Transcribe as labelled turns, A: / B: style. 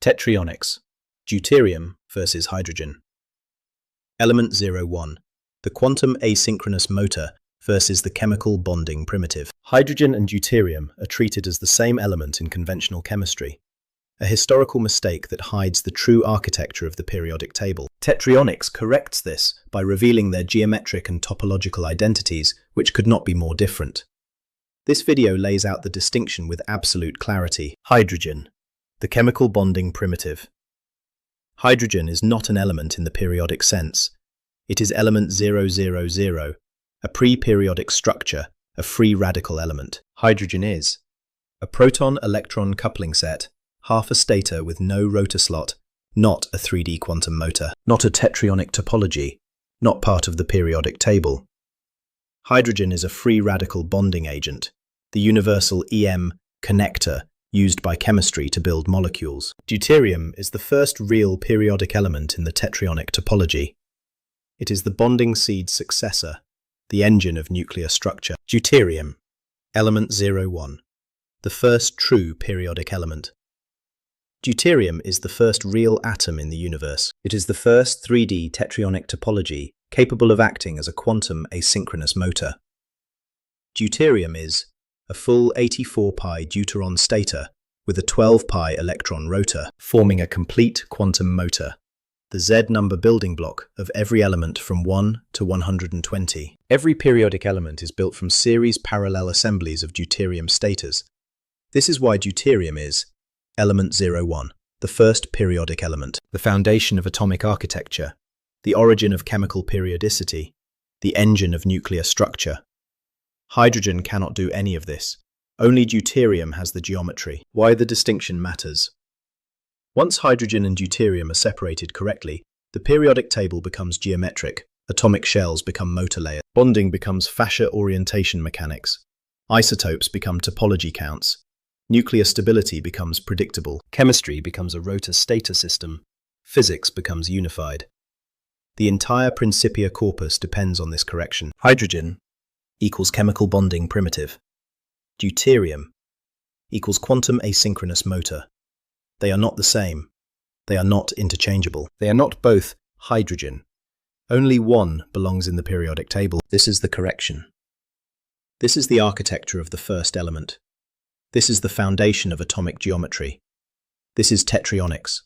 A: Tetryonics, deuterium versus hydrogen. Element 01, the quantum asynchronous motor versus the chemical bonding primitive. Hydrogen and deuterium are treated as the same element in conventional chemistry, a historical mistake that hides the true architecture of the periodic table. Tetryonics corrects this by revealing their geometric and topological identities, which could not be more different. This video lays out the distinction with absolute clarity. Hydrogen, the chemical bonding primitive. Hydrogen is not an element in the periodic sense. It is element 000, a pre-periodic structure, a free radical element. Hydrogen is a proton-electron coupling set, half a stator with no rotor slot, not a 3D quantum motor, not a tetraionic topology, not part of the periodic table. Hydrogen is a free radical bonding agent, the universal EM connector used by chemistry to build molecules. Deuterium is the first real periodic element in the tetraionic topology. It is the bonding seed successor, the engine of nuclear structure. Deuterium, element 01, the first true periodic element. Deuterium is the first real atom in the universe. It is the first 3D tetraionic topology capable of acting as a quantum asynchronous motor. Deuterium is a full 84 pi deuteron stator with a 12 pi electron rotor, forming a complete quantum motor, the Z number building block of every element from 1 to 120. Every periodic element is built from series parallel assemblies of deuterium stators. This is why deuterium is element 01, the first periodic element, the foundation of atomic architecture, the origin of chemical periodicity, the engine of nuclear structure. Hydrogen cannot do any of this. Only deuterium has the geometry. Why the distinction matters. Once hydrogen and deuterium are separated correctly, the periodic table becomes geometric, atomic shells become motor layers, bonding becomes fascia orientation mechanics, isotopes become topology counts, nuclear stability becomes predictable, chemistry becomes a rotor-stator system, physics becomes unified. The entire Principia corpus depends on this correction. Hydrogen equals chemical bonding primitive. Deuterium equals quantum asynchronous motor. They are not the same. They are not interchangeable. They are not both hydrogen. Only one belongs in the periodic table. This is the correction. This is the architecture of the first element. This is the foundation of atomic geometry. This is Tetryonics.